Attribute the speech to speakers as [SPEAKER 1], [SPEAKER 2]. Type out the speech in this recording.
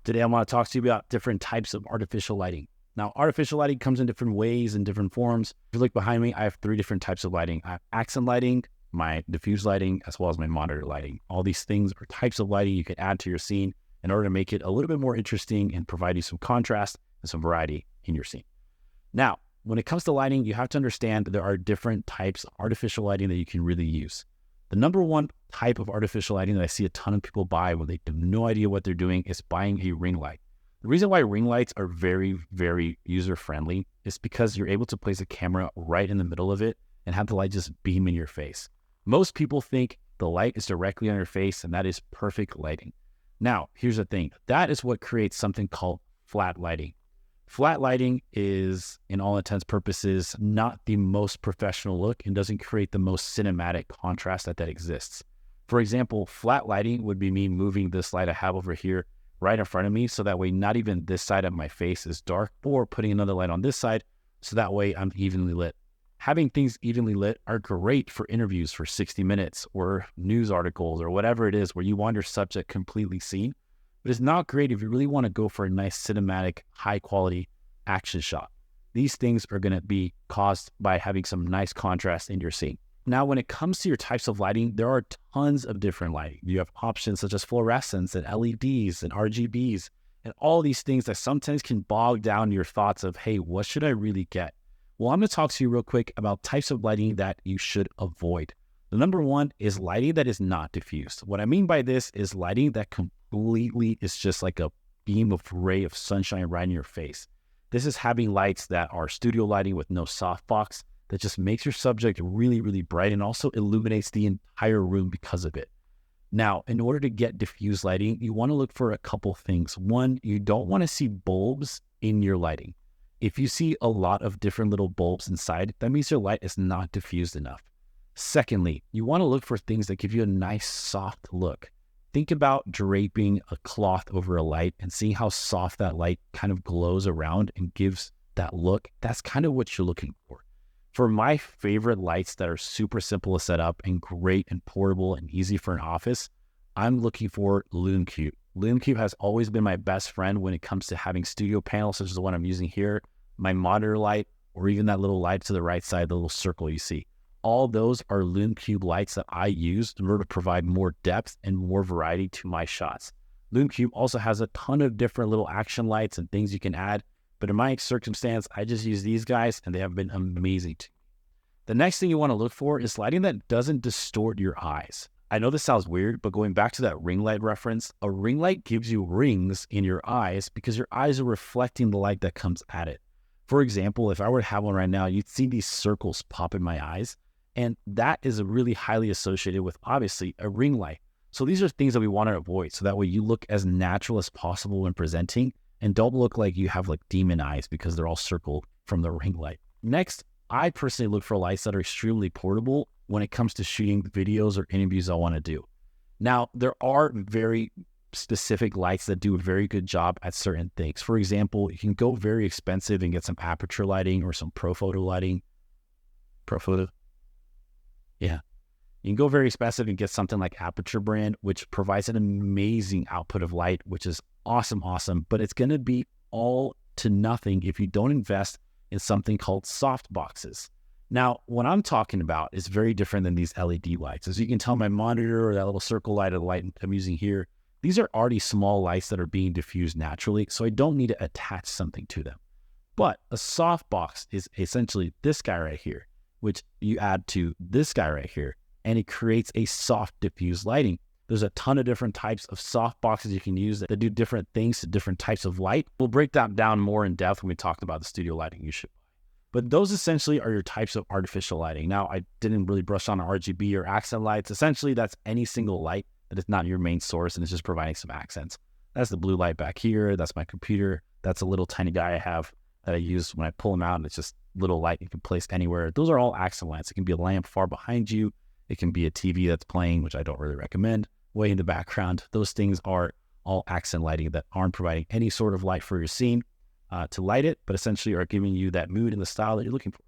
[SPEAKER 1] Today, I want to talk to you about different types of artificial lighting. Now, artificial lighting comes in different ways and different forms. If you look behind me, I have three different types of lighting. I have accent lighting, my diffuse lighting, as well as my monitor lighting. All these things are types of lighting you can add to your scene in order to make it a little bit more interesting and provide you some contrast and some variety in your scene. Now, when it comes to lighting, you have to understand that there are different types of artificial lighting that you can really use. The number one type of artificial lighting that I see a ton of people buy when they have no idea what they're doing is buying a ring light. The reason why ring lights are very, very user-friendly is because you're able to place a camera right in the middle of it and have the light just beam in your face. Most people think the light is directly on your face, and that is perfect lighting. Now, here's the thing. That is what creates something called flat lighting. Flat lighting is, in all intents and purposes, not the most professional look and doesn't create the most cinematic contrast that exists. For example, flat lighting would be me moving this light I have over here right in front of me, so that way not even this side of my face is dark, or putting another light on this side, so that way I'm evenly lit. Having things evenly lit are great for interviews for 60 minutes or news articles or whatever it is where you want your subject completely seen. But it's not great if you really want to go for a nice cinematic, high quality action shot. These things are going to be caused by having some nice contrast in your scene. Now, when it comes to your types of lighting, there are tons of different lighting. You have options such as fluorescence and LEDs and RGBs and all these things that sometimes can bog down your thoughts of, hey, what should I really get? Well, I'm going to talk to you real quick about types of lighting that you should avoid. The number one is lighting that is not diffused. What I mean by this is lighting that completely is just like a beam of ray of sunshine right in your face. This is having lights that are studio lighting with no softbox that just makes your subject really, really bright and also illuminates the entire room because of it. Now, in order to get diffused lighting, you want to look for a couple things. One, you don't want to see bulbs in your lighting. If you see a lot of different little bulbs inside, that means your light is not diffused enough. Secondly, you want to look for things that give you a nice soft look. Think about draping a cloth over a light and seeing how soft that light kind of glows around and gives that look. That's kind of what you're looking for. For my favorite lights that are super simple to set up and great and portable and easy for an office, I'm looking for LumeCube. LumeCube has always been my best friend when it comes to having studio panels such as the one I'm using here, my monitor light, or even that little light to the right side, the little circle you see. All those are LumeCube lights that I use in order to provide more depth and more variety to my shots. LumeCube also has a ton of different little action lights and things you can add, but in my circumstance, I just use these guys and they have been amazing to me. The next thing you want to look for is lighting that doesn't distort your eyes. I know this sounds weird, but going back to that ring light reference, a ring light gives you rings in your eyes because your eyes are reflecting the light that comes at it. For example, if I were to have one right now, you'd see these circles pop in my eyes. And that is really highly associated with, obviously, a ring light. So these are things that we want to avoid. So that way you look as natural as possible when presenting and don't look like you have like demon eyes because they're all circled from the ring light. Next, I personally look for lights that are extremely portable when it comes to shooting videos or interviews I want to do. Now, there are very specific lights that do a very good job at certain things. For example, you can go very expensive and get some aperture lighting or some Profoto lighting. Profoto? Yeah. You can go very expensive and get something like Aperture brand, which provides an amazing output of light, which is awesome, but it's going to be all to nothing if you don't invest in something called soft boxes. Now, what I'm talking about is very different than these LED lights. As you can tell, my monitor or that little circle light of the light I'm using here, these are already small lights that are being diffused naturally, so I don't need to attach something to them. But a soft box is essentially this guy right here, which you add to this guy right here, and it creates a soft diffused lighting. There's a ton of different types of soft boxes you can use that do different things to different types of light. We'll break that down more in depth when we talk about the studio lighting you should buy. But those essentially are your types of artificial lighting. Now, I didn't really brush on RGB or accent lights. Essentially, that's any single light that is not your main source and it's just providing some accents. That's the blue light back here. That's my computer. That's a little tiny guy I have that I use when I pull them out, and it's just little light you can place anywhere. Those are all accent lights. It can be a lamp far behind you. It can be a TV that's playing, which I don't really recommend, way in the background. Those things are all accent lighting that aren't providing any sort of light for your scene to light it, but essentially are giving you that mood and the style that you're looking for.